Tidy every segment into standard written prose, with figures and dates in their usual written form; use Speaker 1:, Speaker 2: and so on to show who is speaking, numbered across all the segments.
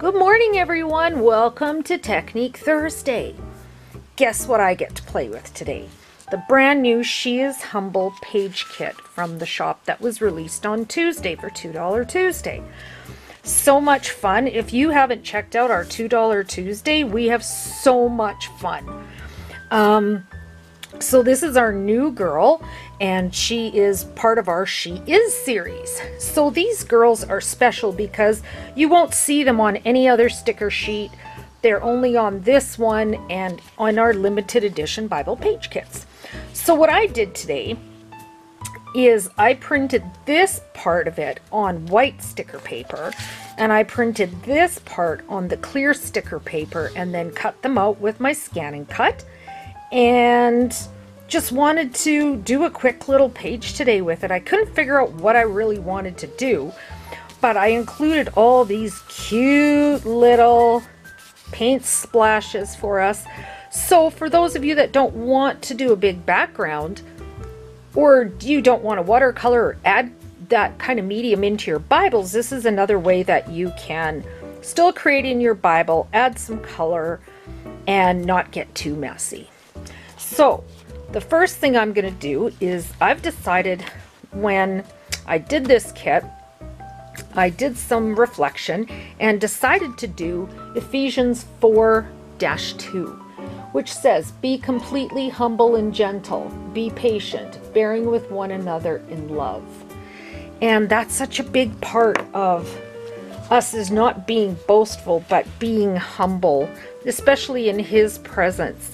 Speaker 1: Good morning, everyone. Welcome to Technique Thursday. Guess what I get to play with today? The brand new She Is Humble page kit from the shop that was released on Tuesday for $2 Tuesday. So much fun. If you haven't checked out our $2 Tuesday, we have so much fun. So this is our new girl, and she is part of our She Is series. So these girls are special because you won't see them on any other sticker sheet. They're only on this one and on our limited edition Bible page kits. So what I did today is I printed this part of it on white sticker paper, and I printed this part on the clear sticker paper and then cut them out with my scan and cut. And just wanted to do a quick little page today with it. I couldn't figure out what I really wanted to do, but I included all these cute little paint splashes for us. So for those of you that don't want to do a big background, or you don't want to watercolor or add that kind of medium into your Bibles, this is another way that you can still create in your Bible, add some color, and not get too messy. So the first thing I'm going to do is I've decided, when I did this kit, I did some reflection and decided to do Ephesians 4-2, which says, "Be completely humble and gentle, be patient, bearing with one another in love." And that's such a big part of us, is not being boastful, but being humble, especially in His presence.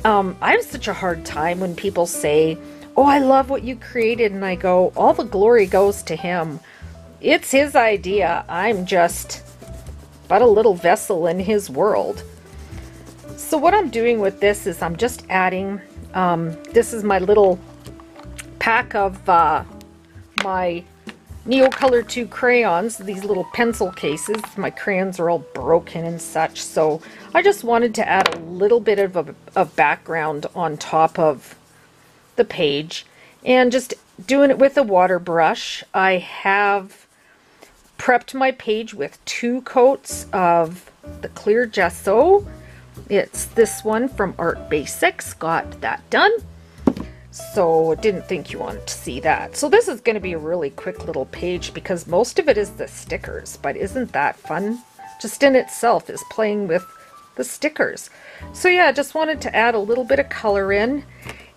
Speaker 1: I have such a hard time when people say, "Oh, I love what you created," and I go, all the glory goes to Him. It's His idea. I'm just but a little vessel in His world. So what I'm doing with this is I'm just adding, this is my little pack of my Neocolor 2 crayons, these little pencil cases. My crayons are all broken and such, so I just wanted to add a little bit of background on top of the page, and just doing it with a water brush. I have prepped my page with 2 coats of the clear gesso. It's this one from Art Basics, got that done. So didn't think you wanted to see that. So this is going to be a really quick little page because most of it is the stickers, but isn't that fun? Just in itself is playing with the stickers. So yeah, I just wanted to add a little bit of color in,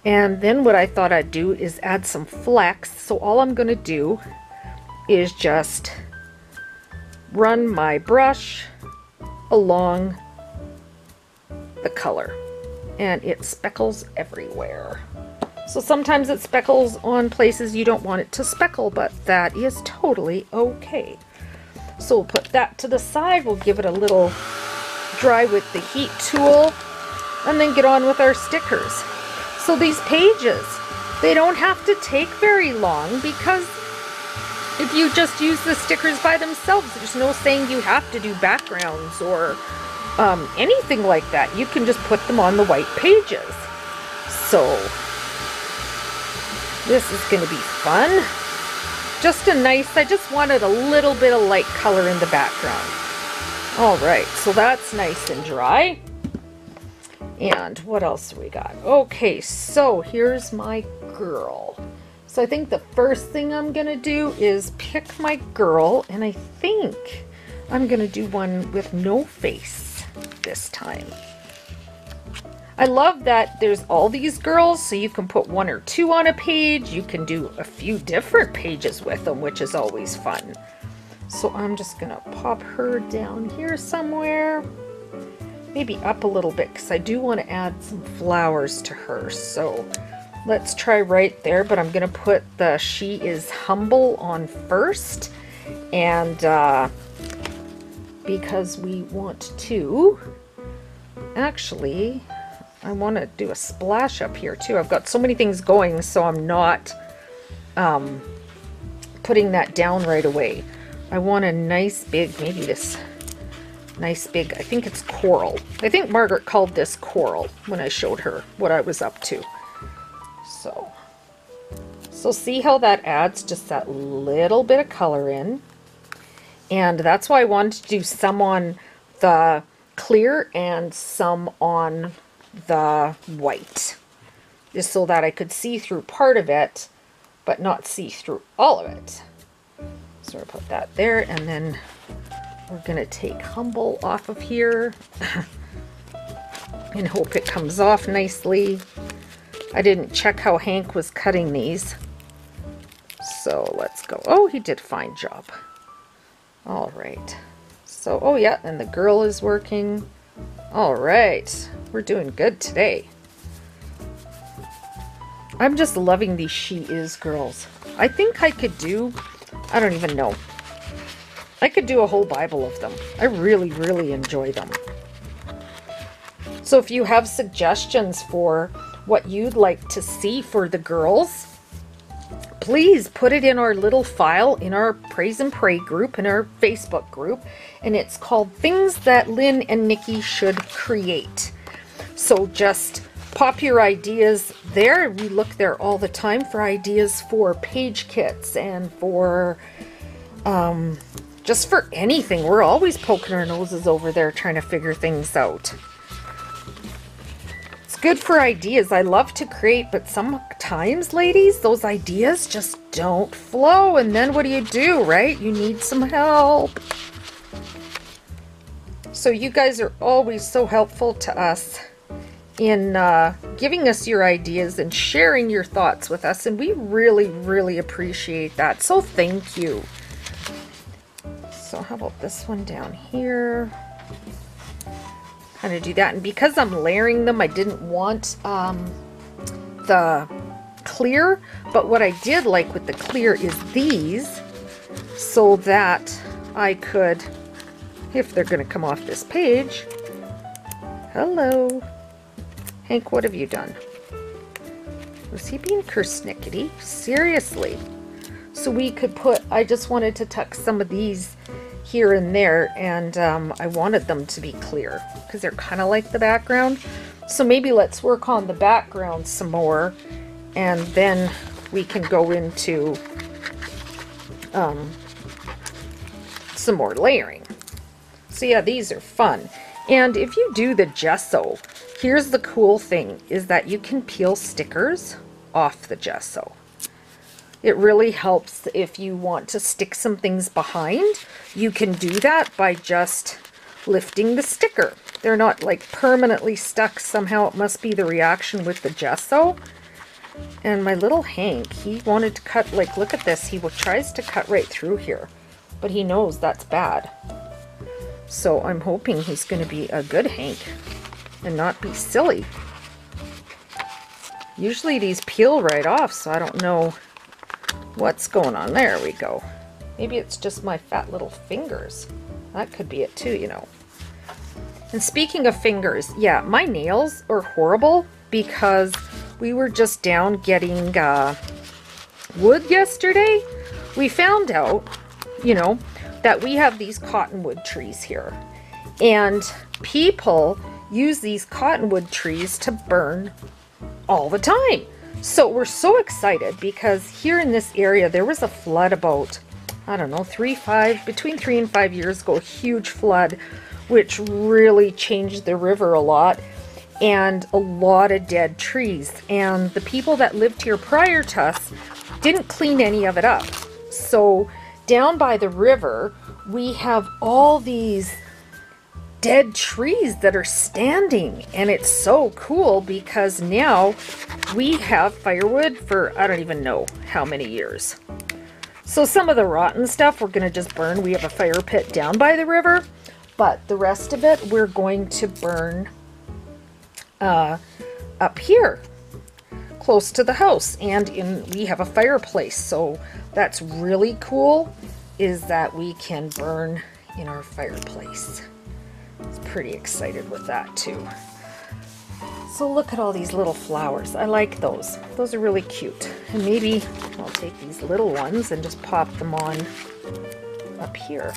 Speaker 1: and then what I thought I'd do is add some flecks. So all I'm going to do is just run my brush along the color, and it speckles everywhere. So sometimes it speckles on places you don't want it to speckle, but that is totally okay. So we'll put that to the side. We'll give it a little dry with the heat tool, and then get on with our stickers. So these pages, they don't have to take very long, because if you just use the stickers by themselves, there's no saying you have to do backgrounds or anything like that. You can just put them on the white pages. So this is going to be fun. Just a nice, I just wanted a little bit of light color in the background. All right, so that's nice and dry. And what else do we got? Okay, so here's my girl. So I think the first thing I'm going to do is pick my girl, and I think I'm going to do one with no face this time. I love that there's all these girls, so you can put 1 or 2 on a page. You can do a few different pages with them, which is always fun. So I'm just going to pop her down here somewhere. Maybe up a little bit, because I do want to add some flowers to her. So let's try right there, but I'm going to put the She Is Humble on first. And because we want to, actually, I want to do a splash up here too. I've got so many things going, so I'm not putting that down right away. I want a nice big, maybe this nice big, I think it's coral. I think Margaret called this coral when I showed her what I was up to. So see how that adds just that little bit of color in. And that's why I wanted to do some on the clear and some on the white, just so that I could see through part of it but not see through all of it. So I put that there, and then we're gonna take Humble off of here and hope it comes off nicely. I didn't check how Hank was cutting these, so let's go. Oh, he did a fine job. All right. So, oh yeah, and the girl is working. All right, we're doing good today. I'm just loving these She Is girls. I think I could do, I don't even know. I could do a whole Bible of them. I really, really enjoy them. So if you have suggestions for what you'd like to see for the girls, please put it in our little file in our Praise and Pray group, in our Facebook group, and it's called Things That Lynn and Nikki Should Create. So just pop your ideas there. We look there all the time for ideas for page kits and for just for anything. We're always poking our noses over there trying to figure things out. Good for ideas. I love to create, but sometimes, ladies, those ideas just don't flow, and then what do, right? You need some help. So you guys are always so helpful to us in giving us your ideas and sharing your thoughts with us, and we really, really appreciate that. So thank you. So how about this one down here? Kind of do that, and because I'm layering them, I didn't want the clear, but what I did like with the clear is these, so that I could, if they're going to come off this page. Hello, Hank, what have you done? Was he being persnickety? Seriously. So we could put, I just wanted to tuck some of these here and there, and I wanted them to be clear because they're kind of like the background. So maybe let's work on the background some more, and then we can go into some more layering. So yeah, these are fun. And if you do the gesso, here's the cool thing, is that you can peel stickers off the gesso. It really helps if you want to stick some things behind. You can do that by just lifting the sticker. They're not like permanently stuck. Somehow it must be the reaction with the gesso. And my little Hank, he wanted to cut, like, look at this. He tries to cut right through here, but he knows that's bad. So I'm hoping he's going to be a good Hank and not be silly. Usually these peel right off, so I don't know what's going on. There we go. Maybe it's just my fat little fingers. That could be it too, you know. And speaking of fingers, yeah, my nails are horrible because we were just down getting wood yesterday. We found out, you know, that we have these cottonwood trees here, and people use these cottonwood trees to burn all the time. So we're so excited because here in this area there was a flood about, I don't know, between 3 and 5 years ago, a huge flood, which really changed the river a lot, and a lot of dead trees. And the people that lived here prior to us didn't clean any of it up. So down by the river, we have all these dead trees that are standing, and it's so cool because now we have firewood for I don't even know how many years. So some of the rotten stuff we're going to just burn. We have a fire pit down by the river, but the rest of it we're going to burn up here close to the house, and we have a fireplace, so that's really cool, is that we can burn in our fireplace. I was pretty excited with that too. So look at all these little flowers. I like those. Those are really cute. And maybe I'll take these little ones and just pop them on up here.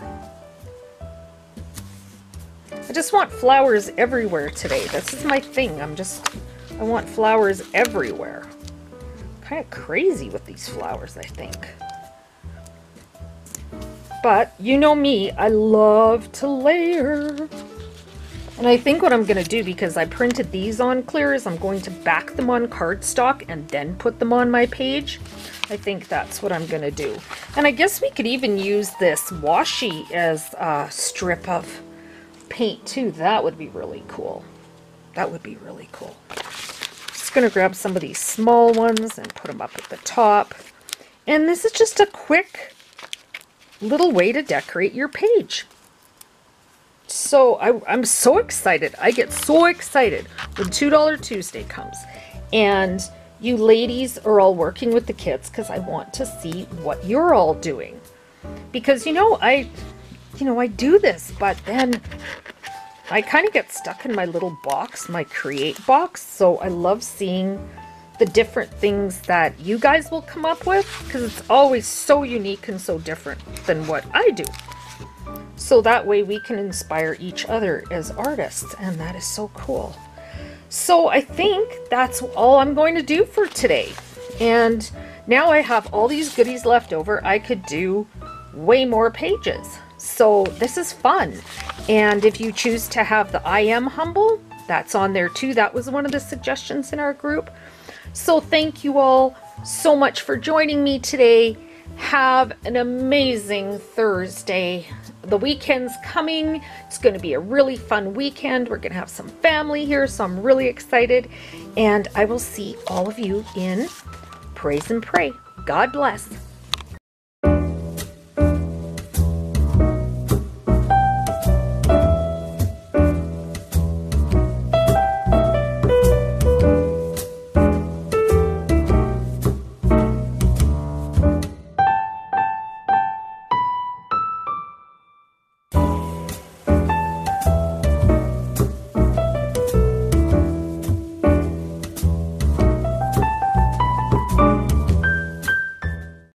Speaker 1: I just want flowers everywhere today. This is my thing. I want flowers everywhere. Kind of crazy with these flowers, I think. But you know me, I love to layer. And I think what I'm going to do, because I printed these on clear, is I'm going to back them on cardstock and then put them on my page. I think that's what I'm going to do. And I guess we could even use this washi as a strip of paint too. That would be really cool. That would be really cool. Just going to grab some of these small ones and put them up at the top. And this is just a quick little way to decorate your page. So I'm so excited. I get so excited when $2 Tuesday comes and you ladies are all working with the kids, because I want to see what you're all doing. Because I do this, but then I kind of get stuck in my little box, my create box. So I love seeing the different things that you guys will come up with, because it's always so unique and so different than what I do. So that way we can inspire each other as artists, and that is so cool. So I think that's all I'm going to do for today. And now I have all these goodies left over. I could do way more pages. So this is fun. And if you choose to have the I Am Humble, that's on there too. That was one of the suggestions in our group. So thank you all so much for joining me today. Have an amazing Thursday. The weekend's coming. It's going to be a really fun weekend. We're going to have some family here, so I'm really excited. And I will see all of you in Praise and Pray. God bless.